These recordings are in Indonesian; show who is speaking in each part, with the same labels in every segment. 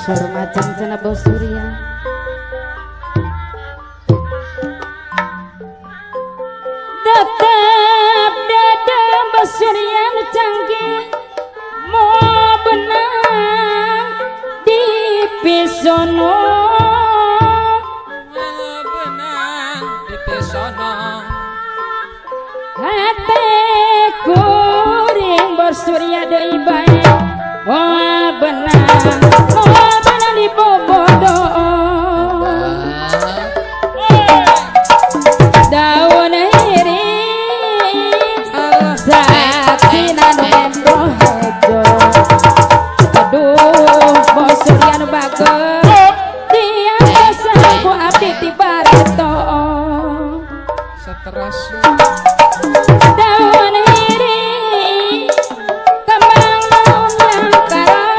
Speaker 1: Surmajeng cenah Bos Surya. Tetap dada Bos Surya nu canggih mau benang di pisono.
Speaker 2: Benang di pisono.
Speaker 1: Hate kuring Bos Surya deui bae. Oh benang di bobodo daun iris saksina nendo hejo. Aduh Bos Surya nu bagus dia saku abdi ti bareto
Speaker 2: Stres
Speaker 1: daun iris kembang langkaran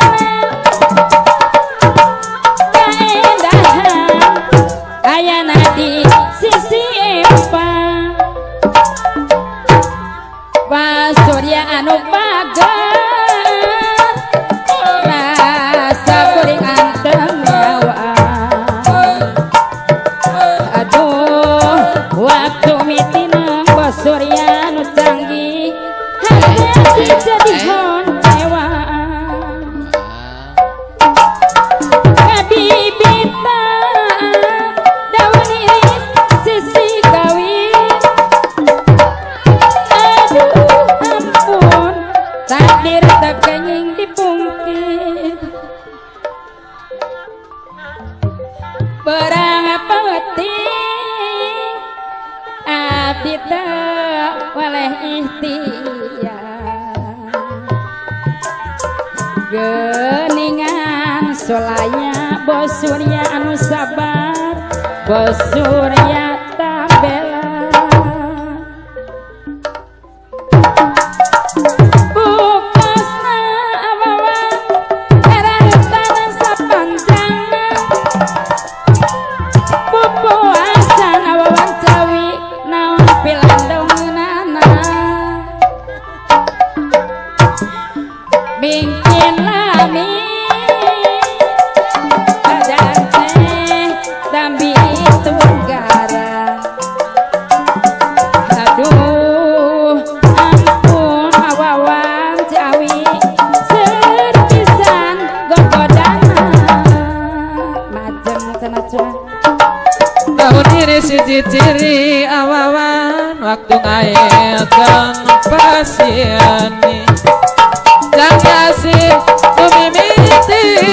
Speaker 1: ayana di sisi empang Bos Surya anu bagus rasa kuring anteng nyawa. Aduh waktu mitinang Bos Surya anu canggih hati jadi honcewa kabibita daun iris sisi kawin. Aduh ampun takdir tak kenging dipungkit berang penting abdi teu waleh ikhtiar geuningan solaya Bos Surya anu sabar Bos Surya tabela bukasna awawan erareutan sapanjangna pupuasan awawan cawi naon pilandeunana mingkin lami Dambi Tunggara. Aduh ampun awawan Jawi serpisan gogodana majeng cenah
Speaker 2: daun iris siji ciri awawan waktu ngaekeun pasieni jang kasih mimiti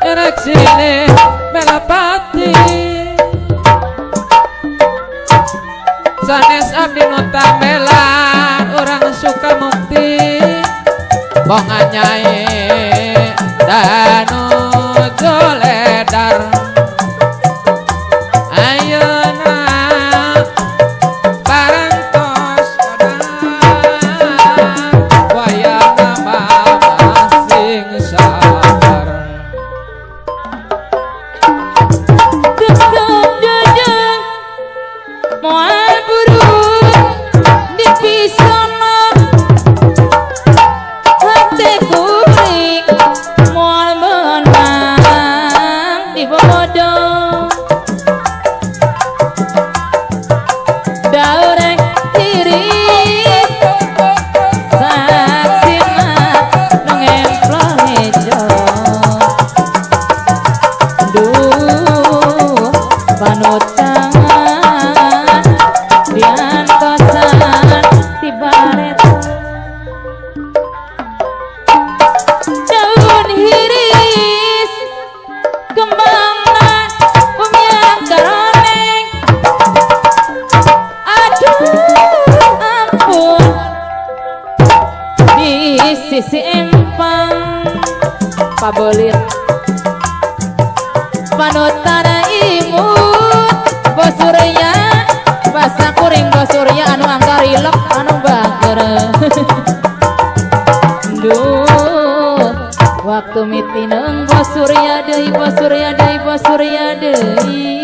Speaker 2: ereksine melapati sanes abdi nu tambela urang suka mukti bonga nyai danu joledar ayeuna parantos wayana masing sabar
Speaker 1: moal burung di pisono hatiku pabelit panutana imut Bos Surya basa kuring Bos Surya anu angka rilek anu bager duh waktu mitineng Bos Surya deui Bos Surya deui Bos Surya deui